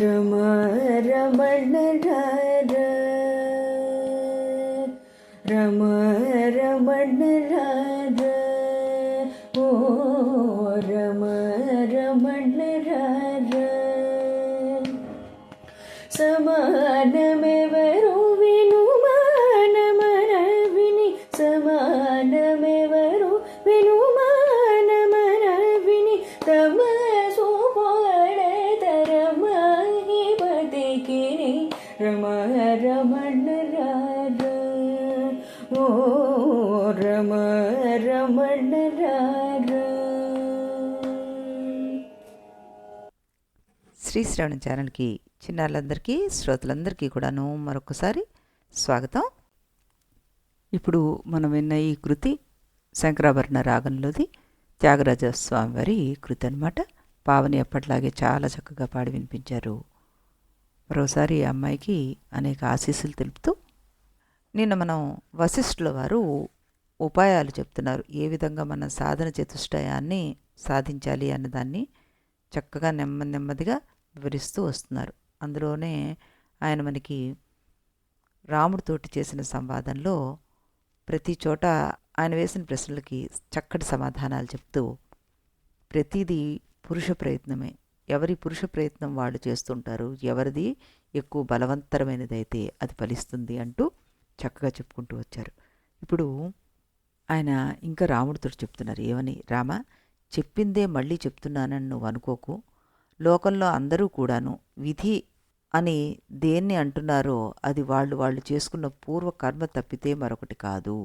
రమ రమణ రార రమ రమణ రార ఓ రమ రమణ రార సమానమెవరు వినుమానమన విని సమానమెవరు వినుమానమన విని తమ సుపడతరమహి బతికిని రమ రమణ రార ఓ రమ రమణ రార. శ్రీ శ్రవణం ఛానల్కి చిన్నారులందరికీ శ్రోతలందరికీ కూడాను మరొకసారి స్వాగతం. ఇప్పుడు మనం విన్న ఈ కృతి శంకరాభరణ రాగంలోది త్యాగరాజ స్వామి వారి కృతి అనమాట. పావని ఎప్పట్లాగే చాలా చక్కగా పాడి వినిపించారు. మరోసారి ఈ అమ్మాయికి అనేక ఆశీస్సులు తెలుపుతూ నిన్న మనం వశిష్ఠుల వారు ఉపాయాలు చెప్తున్నారు. ఏ విధంగా మన సాధన చతుష్టయాన్ని సాధించాలి అన్నదాన్ని చక్కగా నెమ్మదిగా వివరిస్తూ వస్తున్నారు. అందులోనే ఆయన మనకి రాముడితోటి చేసిన సంవాదంలో ప్రతి చోట ఆయన వేసిన ప్రశ్నలకి చక్కటి సమాధానాలు చెప్తూ ప్రతిదీ పురుష ప్రయత్నమే, ఎవరి పురుష ప్రయత్నం వాళ్ళు చేస్తుంటారు, ఎవరిది ఎక్కువ బలవంతరమైనదైతే అది ఫలిస్తుంది అంటూ చక్కగా చెప్పుకుంటూ వచ్చారు. ఇప్పుడు ఆయన ఇంకా రాముడితో చెప్తున్నారు. ఏమని? రామ, చెప్పిందే మళ్ళీ చెప్తున్నానని నువ్వు అనుకోకు. లోకంలో అందరూ కూడాను విధి అని దేన్ని అంటున్నారో అది వాళ్ళు చేసుకున్న పూర్వ కర్మ తప్పితే మరొకటి కాదు.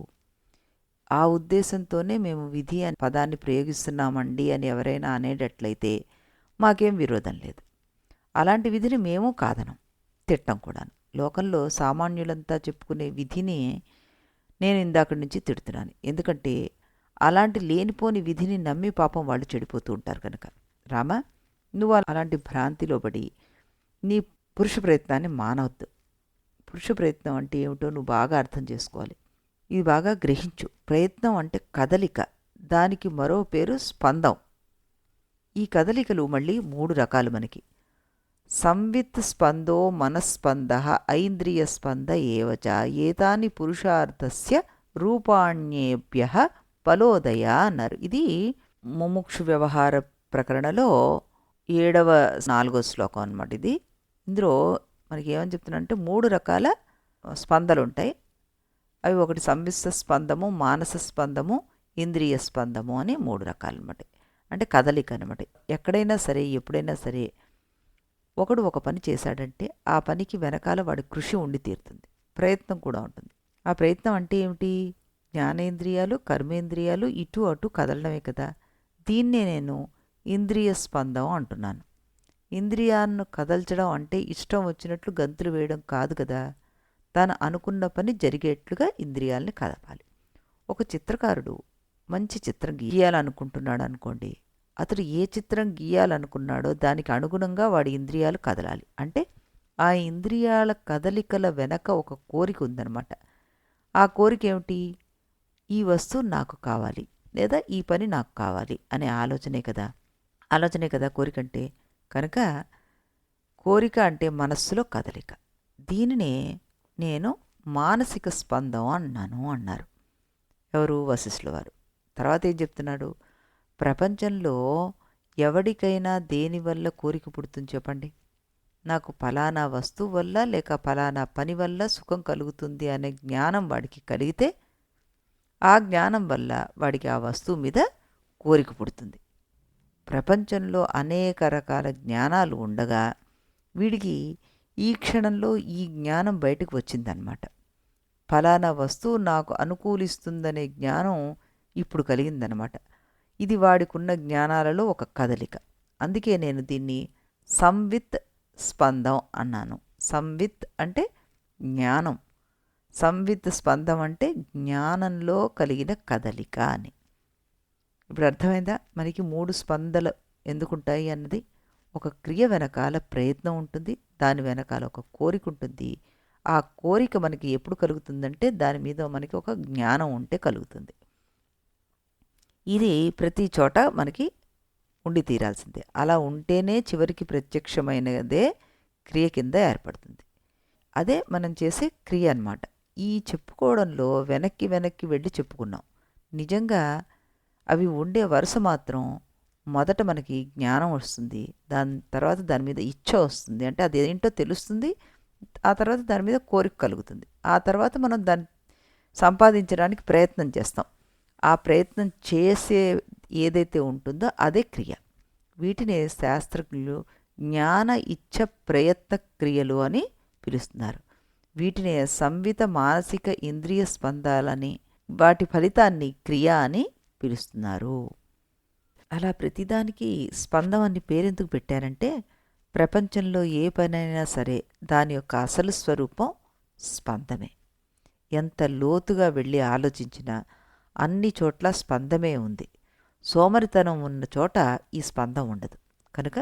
ఆ ఉద్దేశంతోనే మేము విధి అనే పదాన్ని ప్రయోగిస్తున్నామండి అని ఎవరైనా అనేటట్లయితే మాకేం విరోధం లేదు. అలాంటి విధిని మేము కాదనం, తిట్టం కూడాను. లోకంలో సామాన్యులంతా చెప్పుకునే విధిని నేను ఇందాక నుంచి తిడుతున్నాను. ఎందుకంటే అలాంటి లేనిపోని విధిని నమ్మి పాపం వాళ్ళు చెడిపోతూ ఉంటారు కనుక. రామ, నువ్వు అలాంటి భ్రాంతిలో పడి నీ పురుష ప్రయత్నాన్ని మానవద్దు. పురుష ప్రయత్నం అంటే ఏమిటో నువ్వు బాగా అర్థం చేసుకోవాలి. ఇది బాగా గ్రహించు. ప్రయత్నం అంటే కదలిక, దానికి మరో పేరు స్పందం. ఈ కదలికలు మళ్ళీ 3 రకాలు మనకి. సంవిత్ స్పందో మనస్పంద ఐంద్రియ స్పంద ఏవచ ఏతాని పురుషార్థస్య రూపాణ్యేభ్య ఫలోదయ అన్నారు. ఇది ముముక్షు వ్యవహార ప్రకరణలో 7వ 4వ శ్లోకం అనమాట. ఇందులో మనకి ఏమని చెప్తున్నారంటే 3 రకాల స్పందలు ఉంటాయి. అవి ఒకటి సంవిత్త స్పందము, మానస స్పందము, ఇంద్రియ స్పందము అని 3 రకాలు అనమాట. అంటే కదలిక అనమాట. ఎక్కడైనా సరే ఎప్పుడైనా సరే ఒకడు ఒక పని చేశాడంటే ఆ పనికి వెనకాల వాడి కృషి ఉండి తీరుతుంది, ప్రయత్నం కూడా ఉంటుంది. ఆ ప్రయత్నం అంటే ఏమిటి? జ్ఞానేంద్రియాలు కర్మేంద్రియాలు ఇటు అటు కదలడమే కదా. దీన్నే నేను ఇంద్రియ స్పందం అంటున్నాను. ఇంద్రియాలను కదల్చడం అంటే ఇష్టం వచ్చినట్లు గంతులు వేయడం కాదు కదా. తాను అనుకున్న పని జరిగేట్లుగా ఇంద్రియాలని కదపాలి. ఒక చిత్రకారుడు మంచి చిత్రం గీయాలనుకుంటున్నాడు అనుకోండి. అతడు ఏ చిత్రం గీయాలనుకున్నాడో దానికి అనుగుణంగా వాడి ఇంద్రియాలు కదలాలి. అంటే ఆ ఇంద్రియాల కదలికల వెనక ఒక కోరిక ఉందన్నమాట. ఆ కోరిక ఏమిటి? ఈ వస్తువు నాకు కావాలి, లేదా ఈ పని నాకు కావాలి అనే ఆలోచనే కదా కోరిక అంటే. కనుక కోరిక అంటే మనస్సులో కదలిక. దీనినే నేను మానసిక స్పందం అన్నారు ఎవరు? వశిష్ఠుల వారు. తర్వాత ఏం చెప్తున్నాడు? ప్రపంచంలో ఎవడికైనా దేనివల్ల కోరిక పుడుతుంది చెప్పండి? నాకు ఫలానా వస్తువు వల్ల లేక ఫలానా పని వల్ల సుఖం కలుగుతుంది అనే జ్ఞానం వాడికి కలిగితే ఆ జ్ఞానం వల్ల వాడికి ఆ వస్తువు మీద కోరిక పుడుతుంది. ప్రపంచంలో అనేక రకాల జ్ఞానాలు ఉండగా వీడికి ఈ క్షణంలో ఈ జ్ఞానం బయటకు వచ్చిందనమాట. ఫలానా వస్తువు నాకు అనుకూలిస్తుందనే జ్ఞానం ఇప్పుడు కలిగిందనమాట. ఇది వాడికున్న జ్ఞానాలలో ఒక కదలిక. అందుకే నేను దీన్ని సంవిత్ స్పందం అన్నాను. సంవిత్ అంటే జ్ఞానం, సంవిత్ స్పందం అంటే జ్ఞానంలో కలిగిన కదలిక అని. ఇప్పుడు అర్థమైందా? మనకి 3 స్పందలు ఎందుకుంటాయి అన్నది. ఒక క్రియ వెనకాల ప్రయత్నం ఉంటుంది, దాని వెనకాల ఒక కోరిక ఉంటుంది. ఆ కోరిక మనకి ఎప్పుడు కలుగుతుందంటే దాని మీద మనకి ఒక జ్ఞానం ఉంటే కలుగుతుంది. ఇది ప్రతి చోట మనకి ఉండి తీరాల్సిందే. అలా ఉంటేనే చివరికి ప్రత్యక్షమైనదే క్రియ కింద ఏర్పడుతుంది. అదే మనం చేసే క్రియ అన్నమాట. ఈ చెప్పుకోవడంలో వెనక్కి వెనక్కి వెళ్ళి చెప్పుకున్నాం. నిజంగా అవి ఉండే వరుస మాత్రం మొదట మనకి జ్ఞానం వస్తుంది, దాని తర్వాత దాని మీద ఇచ్ఛ వస్తుంది, అంటే అది ఏంటో తెలుస్తుంది, ఆ తర్వాత దాని మీద కోరిక కలుగుతుంది, ఆ తర్వాత మనం దాన్ని సంపాదించడానికి ప్రయత్నం చేస్తాం. ఆ ప్రయత్నం చేసే ఏదైతే ఉంటుందో అదే క్రియ. వీటినే శాస్త్రజ్ఞులు జ్ఞాన ఇచ్ఛ ప్రయత్న క్రియలు అని పిలుస్తున్నారు. వీటినే సంవిత మానసిక ఇంద్రియ స్పందాలని, వాటి ఫలితాన్ని క్రియ అని పిలుస్తున్నారు. అలా ప్రతిదానికి స్పందం అని పేరెందుకు పెట్టారంటే, ప్రపంచంలో ఏ పనైనా సరే దాని యొక్క అసలు స్వరూపం స్పందమే. ఎంత లోతుగా వెళ్ళి ఆలోచించినా అన్ని చోట్ల స్పందమే ఉంది. సోమరితనం ఉన్న చోట ఈ స్పందం ఉండదు. కనుక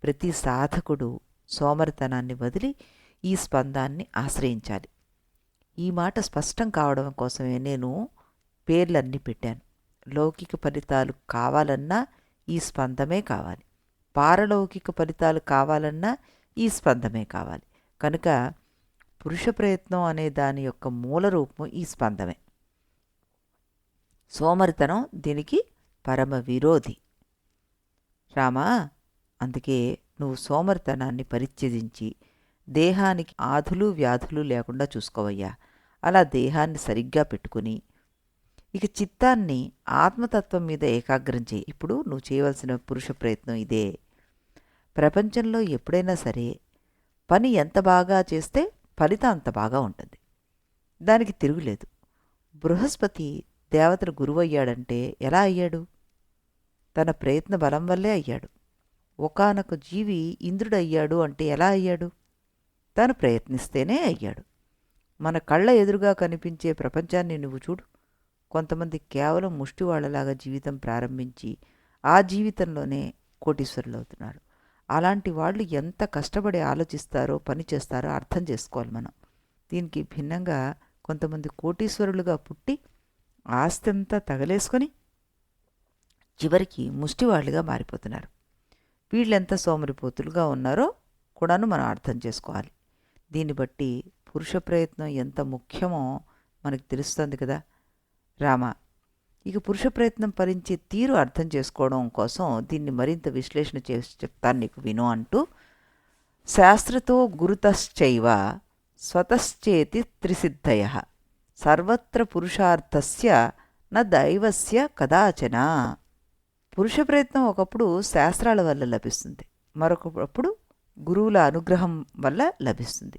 ప్రతి సాధకుడు సోమరితనాన్ని వదిలి ఈ స్పందాన్ని ఆశ్రయించాలి. ఈ మాట స్పష్టం కావడం కోసమే నేను పేర్లన్నీ పెట్టాను. లౌకిక ఫలితాలు కావాలన్నా ఈ స్పందమే కావాలి, పారలౌకిక ఫలితాలు కావాలన్నా ఈ స్పందమే కావాలి. కనుక పురుష ప్రయత్నం అనే దాని యొక్క మూల రూపం ఈ స్పందమే. సోమరితనం దీనికి పరమ విరోధి. రామా, అందుకే నువ్వు సోమరితనాన్ని పరిత్యజించి దేహానికి ఆధులు వ్యాధులు లేకుండా చూసుకోవయ్యా. అలా దేహాన్ని సరిగ్గా పెట్టుకుని ఇక చిత్తాన్ని ఆత్మతత్వం మీద ఏకాగ్రం చేయి. ఇప్పుడు నువ్వు చేయవలసిన పురుష ప్రయత్నం ఇదే. ప్రపంచంలో ఎప్పుడైనా సరే పని ఎంత బాగా చేస్తే ఫలితం అంత బాగా ఉంటుంది, దానికి తిరుగులేదు. బృహస్పతి దేవతల గురువు అయ్యాడంటే ఎలా అయ్యాడు? తన ప్రయత్న బలం వల్లే అయ్యాడు. ఒకానొక జీవి ఇంద్రుడయ్యాడు అంటే ఎలా అయ్యాడు? తను ప్రయత్నిస్తేనే అయ్యాడు. మన కళ్ళ ఎదురుగా కనిపించే ప్రపంచాన్ని నువ్వు చూడు. కొంతమంది కేవలం ముష్టివాళ్లలాగా జీవితం ప్రారంభించి ఆ జీవితంలోనే కోటీశ్వరులు అవుతున్నారు. అలాంటి వాళ్ళు ఎంత కష్టపడి ఆలోచిస్తారో పని చేస్తారో అర్థం చేసుకోవాలి మనం. దీనికి భిన్నంగా కొంతమంది కోటీశ్వరులుగా పుట్టి ఆస్తి అంతా తగలేసుకొని చివరికి ముష్టివాళ్ళుగా మారిపోతున్నారు. వీళ్ళెంత సోమరిపోతులుగా ఉన్నారో కూడాను మనం అర్థం చేసుకోవాలి. దీన్ని బట్టి పురుష ప్రయత్నం ఎంత ముఖ్యమో మనకు తెలుస్తుంది కదా రామా. ఇక పురుష ప్రయత్నం ఫలించే తీరు అర్థం చేసుకోవడం కోసం దీన్ని మరింత విశ్లేషణ చేసి చెప్తాను నీకు, విను అంటూ, శాస్త్రతో గురుతశ్చైవ స్వతశ్చేతి త్రిసిద్ధయ సర్వత్ర పురుషార్థస్య న దైవస్య కదాచన. పురుష ప్రయత్నం ఒకప్పుడు శాస్త్రాల వల్ల లభిస్తుంది, మరొకప్పుడు గురువుల అనుగ్రహం వల్ల లభిస్తుంది,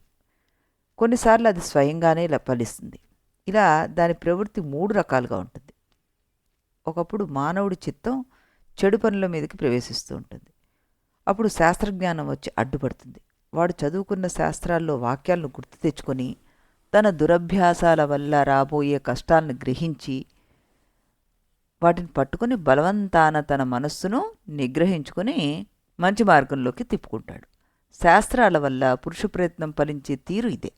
కొన్నిసార్లు అది స్వయంగానే ఫలిస్తుంది. ఇలా దాని ప్రవృత్తి 3 రకాలుగా ఉంటుంది. ఒకప్పుడు మానవుడి చిత్తం చెడు పనుల మీదకి ప్రవేశిస్తూ ఉంటుంది. అప్పుడు శాస్త్రజ్ఞానం వచ్చి అడ్డుపడుతుంది. వాడు చదువుకున్న శాస్త్రాల్లో వాక్యాలను గుర్తు తెచ్చుకొని తన దురభ్యాసాల వల్ల రాబోయే కష్టాలను గ్రహించి వాటిని పట్టుకుని బలవంతాన తన మనస్సును నిగ్రహించుకుని మంచి మార్గంలోకి తిప్పుకుంటాడు. శాస్త్రాల వల్ల పురుష ప్రయత్నం ఫలించే తీరు ఇదే.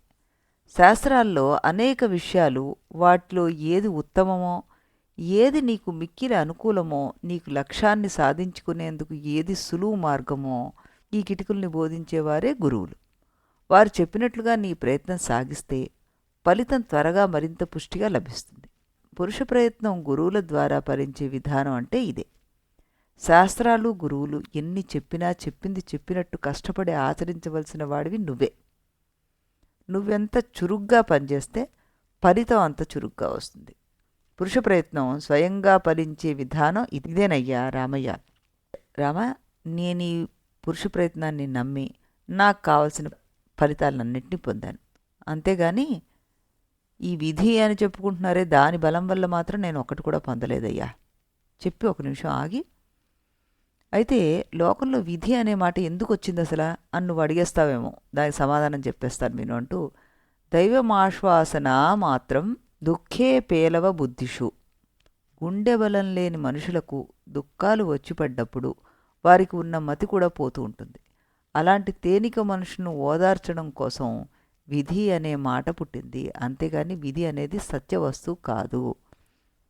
శాస్త్రాల్లో అనేక విషయాలు, వాటిలో ఏది ఉత్తమమో, ఏది నీకు మిక్కిలి అనుకూలమో, నీకు లక్ష్యాన్ని సాధించుకునేందుకు ఏది సులువు మార్గమో ఈ కిటికల్ని బోధించేవారే గురువులు. వారు చెప్పినట్లుగా నీ ప్రయత్నం సాగిస్తే ఫలితం త్వరగా మరింత పుష్టిగా లభిస్తుంది. పురుష ప్రయత్నం గురువుల ద్వారా ఫలించే విధానం అంటే ఇదే. శాస్త్రాలు గురువులు ఎన్ని చెప్పినా చెప్పింది చెప్పినట్టు కష్టపడి ఆచరించవలసిన వాడివి నువ్వే. నువ్వెంత చురుగ్గా పనిచేస్తే ఫలితం అంత చురుగ్గా వస్తుంది. పురుష ప్రయత్నం స్వయంగా ఫలించే విధానం ఇదేనయ్యా రామయ్య. రామ, నేను ఈ పురుష ప్రయత్నాన్ని నమ్మి నాకు కావలసిన ఫలితాలన్నింటినీ పొందాను. అంతేగాని ఈ విధి అని చెప్పుకుంటున్నారే, దాని బలం వల్ల మాత్రం నేను ఒకటి కూడా పొందలేదయ్యా. చెప్పి ఒక నిమిషం ఆగి, అయితే లోకంలో విధి అనే మాట ఎందుకు వచ్చింది అసలు అని నువ్వు అడిగేస్తావేమో. దానికి సమాధానం చెప్పేస్తాను విను అంటూ, దైవమాశ్వాసన మాత్రం దుఃఖే పేలవ బుద్ధిషు. గుండె బలం లేని మనుషులకు దుఃఖాలు వచ్చిపడ్డప్పుడు వారికి ఉన్న మతి కూడా పోతూ ఉంటుంది. అలాంటి తేనిక మనుషును ఓదార్చడం కోసం విధి అనే మాట పుట్టింది. అంతేగాని విధి అనేది సత్యవస్తువు కాదు.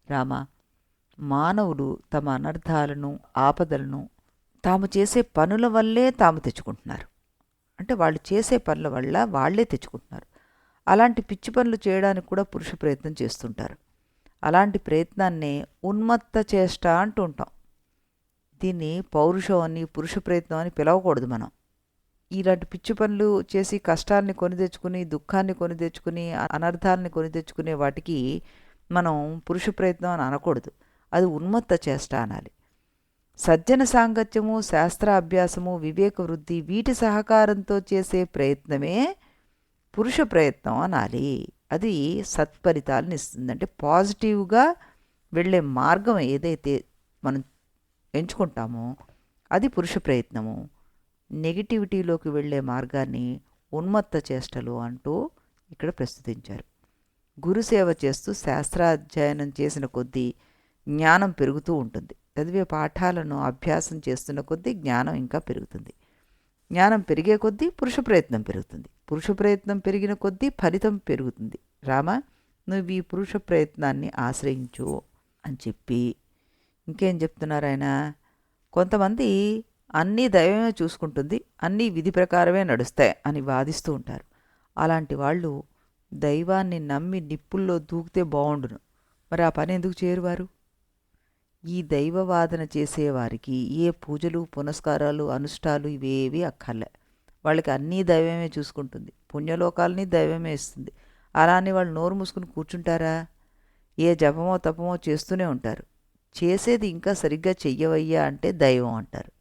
రామ, మానవులు తమ అనర్థాలను ఆపదలను తాము చేసే పనుల వల్లే తాము తెచ్చుకుంటున్నారు. అంటే వాళ్ళు చేసే పనుల వల్ల వాళ్ళే తెచ్చుకుంటున్నారు. అలాంటి పిచ్చి పనులు చేయడానికి కూడా పురుష ప్రయత్నం చేస్తుంటారు. అలాంటి ప్రయత్నాన్నే ఉన్మత్త చేష్ట అంటూ ఉంటాం. దీన్ని పౌరుషం అని పురుష ప్రయత్నం అని పిలవకూడదు మనం. ఇలాంటి పిచ్చి పనులు చేసి కష్టాన్ని కొని తెచ్చుకుని, దుఃఖాన్ని కొని తెచ్చుకుని, అనర్థాలని కొని తెచ్చుకునే వాటికి మనం పురుష ప్రయత్నం అని అనకూడదు. అది ఉన్మత్త చేష్ట అనాలి. సజ్జన సాంగత్యము, శాస్త్రాభ్యాసము, వివేక వృద్ధి వీటి సహకారంతో చేసే ప్రయత్నమే పురుష ప్రయత్నం అనాలి. అది సత్ఫలితాలను ఇస్తుంది. అంటే పాజిటివ్గా వెళ్ళే మార్గం ఏదైతే మనం ఎంచుకుంటామో అది పురుష ప్రయత్నము. నెగిటివిటీలోకి వెళ్ళే మార్గాన్ని ఉన్మత్త చేష్టలు అంటూ ఇక్కడ ప్రస్తుతించారు. గురుసేవ చేస్తూ శాస్త్రాధ్యయనం చేసిన కొద్దీ జ్ఞానం పెరుగుతూ ఉంటుంది. చదివే పాఠాలను అభ్యాసం చేస్తున్న కొద్దీ జ్ఞానం ఇంకా పెరుగుతుంది. జ్ఞానం పెరిగే కొద్దీ పురుష ప్రయత్నం పెరుగుతుంది. పురుష ప్రయత్నం పెరిగిన కొద్దీ ఫలితం పెరుగుతుంది. రామ, నువ్వు ఈ పురుష ప్రయత్నాన్ని ఆశ్రయించు అని చెప్పి ఇంకేం చెప్తున్నారు ఆయన? కొంతమంది అన్నీ దైవమే చూసుకుంటుంది, అన్నీ విధి ప్రకారమే నడుస్తాయి అని వాదిస్తూ ఉంటారు. అలాంటి వాళ్ళు దైవాన్ని నమ్మి నిప్పుల్లో దూకితే బాగుండును. మరి ఆ పని ఎందుకు చేరువారు? ఈ దైవవాదన చేసేవారికి ఏ పూజలు, పునస్కారాలు, అనుష్ఠాలు ఇవేవి అక్కర్లే. వాళ్ళకి అన్నీ దైవమే చూసుకుంటుంది, పుణ్యలోకాలని దైవమే ఇస్తుంది. అలా అని వాళ్ళు నోరు మూసుకుని కూర్చుంటారా? ఏ జపమో తపమో చేస్తూనే ఉంటారు. చేసేది ఇంకా సరిగ్గా చెయ్యవయ్యా అంటే దైవం అంటారు.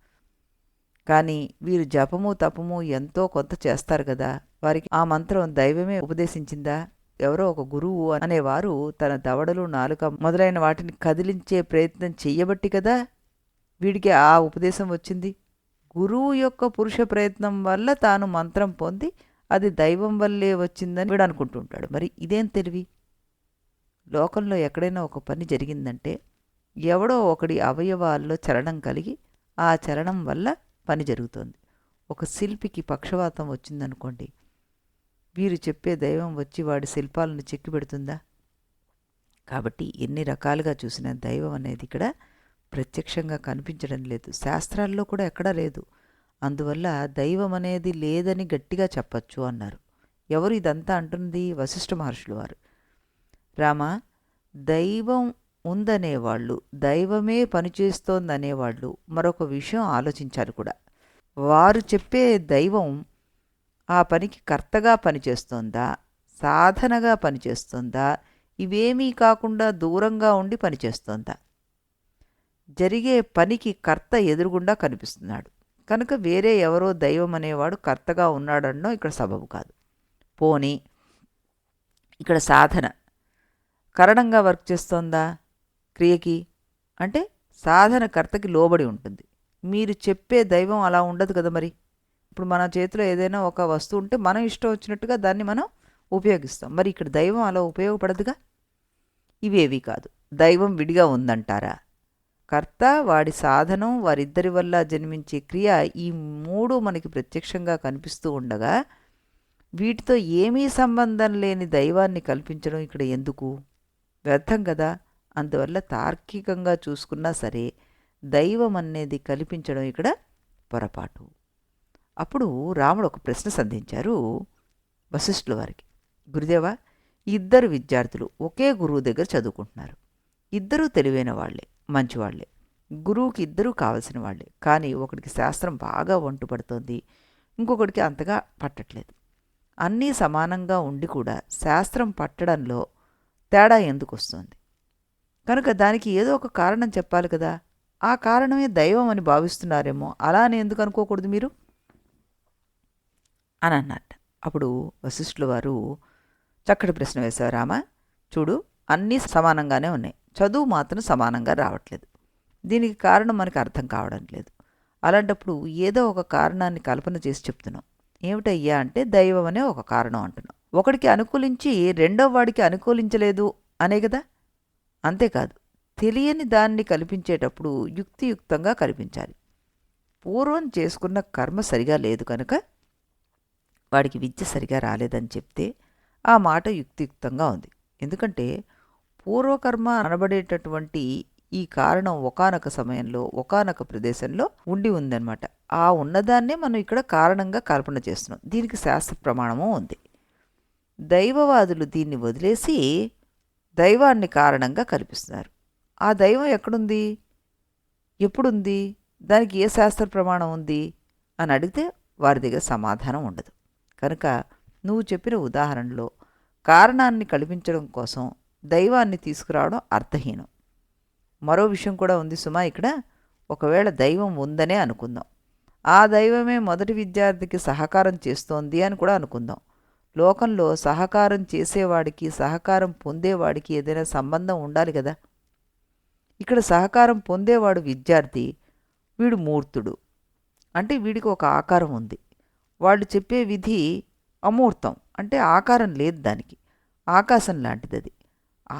కానీ వీరు జపము తపము ఎంతో కొంత చేస్తారు కదా, వారికి ఆ మంత్రం దైవమే ఉపదేశించిందా? ఎవరో ఒక గురువు అనేవారు తన దవడలు, నాలుక మొదలైన వాటిని కదిలించే ప్రయత్నం చెయ్యబట్టి కదా వీడికి ఆ ఉపదేశం వచ్చింది. గురువు యొక్క పురుష ప్రయత్నం వల్ల తాను మంత్రం పొంది అది దైవం వల్లే వచ్చిందని వీడు అనుకుంటుంటాడు. మరి ఇదేం తెలివి? లోకంలో ఎక్కడైనా ఒక పని జరిగిందంటే ఎవడో ఒకడి అవయవాల్లో చలనం కలిగి ఆ చలనం వల్ల పని జరుగుతోంది. ఒక శిల్పికి పక్షవాతం వచ్చిందనుకోండి, వీరు చెప్పే దైవం వచ్చి వాడి శిల్పాలను చెక్కి పెడుతుందా? కాబట్టి ఎన్ని రకాలుగా చూసిన దైవం అనేది ఇక్కడ ప్రత్యక్షంగా కనిపించడం లేదు. శాస్త్రాల్లో కూడా ఎక్కడా లేదు. అందువల్ల దైవం అనేది లేదని గట్టిగా చెప్పచ్చు అన్నారు. ఎవరు ఇదంతా అంటున్నది? వశిష్ఠ మహర్షులు వారు. రామ, దైవం ఉందనేవాళ్ళు, దైవమే పనిచేస్తోందనేవాళ్ళు మరొక విషయం ఆలోచించాలి కూడా. వారు చెప్పే దైవం ఆ పనికి కర్తగా పనిచేస్తోందా, సాధనగా పనిచేస్తోందా, ఇవేమీ కాకుండా దూరంగా ఉండి పనిచేస్తోందా? జరిగే పనికి కర్త ఎదురుగుండా కనిపిస్తున్నాడు కనుక వేరే ఎవరో దైవం అనేవాడు కర్తగా ఉన్నాడనడం ఇక్కడ సబబు కాదు. పోనీ ఇక్కడ సాధన కరణంగా వర్క్ చేస్తోందా క్రియకి? అంటే సాధన కర్తకి లోబడి ఉంటుంది. మీరు చెప్పే దైవం అలా ఉండదు కదా. మరి ఇప్పుడు మన చేతిలో ఏదైనా ఒక వస్తువు ఉంటే మనం ఇష్టం వచ్చినట్టుగా దాన్ని మనం ఉపయోగిస్తాం. మరి ఇక్కడ దైవం అలా ఉపయోగపడదుగా. ఇవేవి కాదు. దైవం విడిగా ఉందంటారా? కర్త, వాడి సాధనం, వారిద్దరి వల్ల జన్మించే క్రియ, ఈ మూడు మనకి ప్రత్యక్షంగా కనిపిస్తూ ఉండగా వీటితో ఏమీ సంబంధం లేని దైవాన్ని కల్పించడం ఇక్కడ ఎందుకు? వ్యర్థం కదా. అందువల్ల తార్కికంగా చూసుకున్నా సరే దైవం అనేది కల్పించడం ఇక్కడ పొరపాటు. అప్పుడు రాముడు ఒక ప్రశ్న సంధించారు వశిష్ఠుల వారికి. గురుదేవా, ఇద్దరు విద్యార్థులు ఒకే గురువు దగ్గర చదువుకుంటున్నారు. ఇద్దరూ తెలివైన వాళ్లే, మంచివాళ్లే, గురువుకి ఇద్దరూ కావలసిన వాళ్లే. కానీ ఒకడికి శాస్త్రం బాగా వంటుపడుతోంది, ఇంకొకడికి అంతగా పట్టట్లేదు. అన్నీ సమానంగా ఉండి కూడా శాస్త్రం పట్టడంలో తేడా ఎందుకు వస్తుంది? కనుక దానికి ఏదో ఒక కారణం చెప్పాలి కదా. ఆ కారణమే దైవం అని భావిస్తున్నారేమో. అలానే ఎందుకు అనుకోకూడదు మీరు అని అన్నట్ట. అప్పుడు వశిష్ఠుల వారు చక్కటి ప్రశ్న వేశారు. రామ, చూడు, అన్నీ సమానంగానే ఉన్నాయి, చదువు మాత్రం సమానంగా రావట్లేదు. దీనికి కారణం మనకు అర్థం కావడం లేదు. అలాంటప్పుడు ఏదో ఒక కారణాన్ని కల్పన చేసి చెప్తున్నాం. ఏమిటయ్యా అంటే దైవం అనే ఒక కారణం అంటున్నాం. ఒకడికి అనుకూలించి రెండో వాడికి అనుకూలించలేదు అనే కదా. అంతేకాదు, తెలియని దాన్ని కల్పించేటప్పుడు యుక్తియుక్తంగా కల్పించాలి. పూర్వం చేసుకున్న కర్మ సరిగా లేదు కనుక వాడికి విద్య సరిగా రాలేదని చెప్తే ఆ మాట యుక్తియుక్తంగా ఉంది. ఎందుకంటే పూర్వకర్మ అనబడేటటువంటి ఈ కారణం ఒకానొక సమయంలో ఒకానొక ప్రదేశంలో ఉండి ఉందన్నమాట. ఆ ఉన్నదాన్నే మనం ఇక్కడ కారణంగా కల్పన చేస్తున్నాం. దీనికి శాస్త్ర ప్రమాణము ఉంది. దైవవాదులు దీన్ని వదిలేసి దైవాన్ని కారణంగా కల్పిస్తున్నారు. ఆ దైవం ఎక్కడుంది, ఎప్పుడుంది, దానికి ఏ శాస్త్ర ప్రమాణం ఉంది అని అడిగితే వారి దగ్గర సమాధానం ఉండదు. కనుక నువ్వు చెప్పిన ఉదాహరణలో కారణాన్ని కల్పించడం కోసం దైవాన్ని తీసుకురావడం అర్థహీనం. మరో విషయం కూడా ఉంది సుమా ఇక్కడ. ఒకవేళ దైవం ఉందనే అనుకుందాం, ఆ దైవమే మొదటి విద్యార్థికి సహకారం చేస్తోంది అని కూడా అనుకుందాం. లోకంలో సహకారం చేసేవాడికి సహకారం పొందేవాడికి ఏదైనా సంబంధం ఉండాలి కదా. ఇక్కడ సహకారం పొందేవాడు విద్యార్థి, వీడు మూర్తుడు, అంటే వీడికి ఒక ఆకారం ఉంది. వాళ్ళు చెప్పే విధి అమూర్తం, అంటే ఆకారం లేదు దానికి, ఆకాశం లాంటిది అది.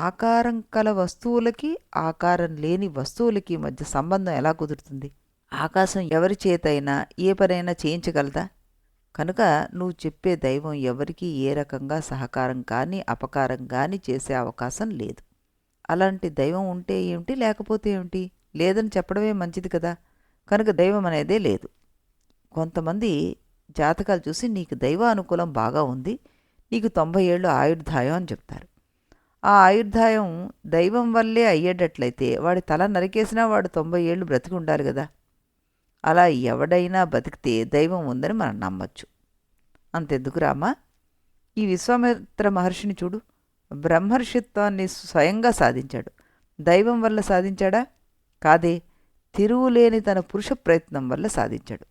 ఆకారం కల వస్తువులకి ఆకారం లేని వస్తువులకి మధ్య సంబంధం ఎలా కుదురుతుంది? ఆకాశం ఎవరి చేతైనా ఏ పనైనా చేయించగలదా? కనుక నువ్వు చెప్పే దైవం ఎవరికి ఏ రకంగా సహకారం కానీ అపకారం కానీ చేసే అవకాశం లేదు. అలాంటి దైవం ఉంటే ఏమిటి, లేకపోతే ఏమిటి? లేదని చెప్పడమే మంచిది కదా. కనుక దైవం అనేదే లేదు. కొంతమంది జాతకాలు చూసి నీకు దైవ అనుకూలం బాగా ఉంది, నీకు 90 ఏళ్ళు ఆయుర్దాయం అని చెప్తారు. ఆ ఆయుర్దాయం దైవం వల్లే అయ్యేటట్లయితే వాడి తల నరికేసినా వాడు 90 ఏళ్ళు బ్రతికి ఉండాలి కదా. అలా ఎవడైనా బతికితే దైవం ఉందని మనం నమ్మచ్చు. అంతెందుకు రామా, ఈ విశ్వామిత్ర మహర్షిని చూడు, బ్రహ్మర్షిత్వాన్ని స్వయంగా సాధించాడు. దైవం వల్ల సాధించాడా? కాదే, తిరుగులేని తన పురుష ప్రయత్నం వల్ల సాధించాడు.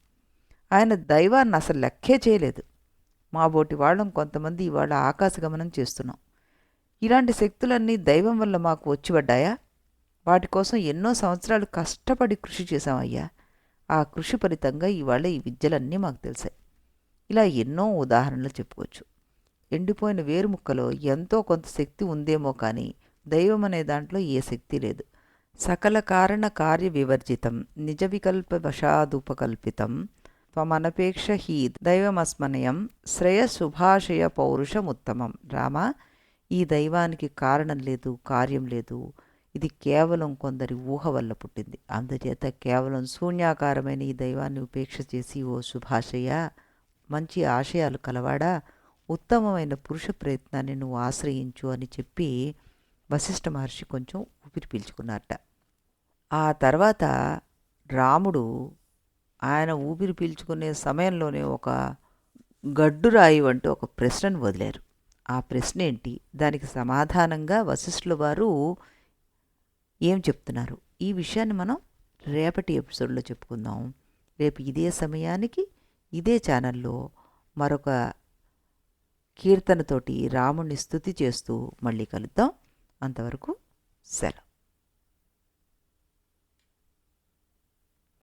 ఆయన దైవాన్ని అసలు లెక్కే చేయలేదు. మా బోటి వాళ్ళం కొంతమంది ఇవాళ ఆకాశగమనం చేస్తున్నాం. ఇలాంటి శక్తులన్నీ దైవం వల్ల మాకు వచ్చిపడ్డాయా? వాటి కోసం ఎన్నో సంవత్సరాలు కష్టపడి కృషి చేశామయ్యా. ఆ కృషి ఫలితంగా ఇవాళ ఈ విద్యలన్నీ మాకు తెలిసాయి. ఇలా ఎన్నో ఉదాహరణలు చెప్పుకోవచ్చు. ఎండిపోయిన వేరుముక్కలో ఎంతో కొంత శక్తి ఉందేమో కానీ దైవం అనే దాంట్లో ఏ శక్తి లేదు. సకల కారణ కార్య వివర్జితం నిజ వికల్ప వశాదుపకల్పితం త్వమనపేక్ష హీ దైవమస్మనయం శ్రేయశుభాషయ పౌరుషముత్తమం. రామా, ఈ దైవానికి కారణం లేదు, కార్యం లేదు. ఇది కేవలం కొందరి ఊహ వల్ల పుట్టింది. అందుచేత కేవలం శూన్యాకారమైన ఈ దైవాన్ని ఉపేక్ష చేసి, ఓ శుభాషయ, మంచి ఆశయాలు కలవాడా, ఉత్తమమైన పురుష ప్రయత్నాన్ని నువ్వు ఆశ్రయించు అని చెప్పి వశిష్ఠ మహర్షి కొంచెం ఊపిరి పీల్చుకున్నారట. ఆ తర్వాత రాముడు ఆయన ఊపిరి పీల్చుకునే సమయంలోనే ఒక గడ్డురాయి వంటి ఒక ప్రశ్నను వదిలారు. ఆ ప్రశ్న ఏంటి, దానికి సమాధానంగా వశిష్ఠుల వారు ఏం చెప్తున్నారు, ఈ విషయాన్ని మనం రేపటి ఎపిసోడ్లో చెప్పుకుందాం. రేపు ఇదే సమయానికి ఇదే ఛానల్లో మరొక కీర్తనతోటి రాముణ్ణి స్తుతి చేస్తూ మళ్ళీ కలుద్దాం. అంతవరకు సెలవు.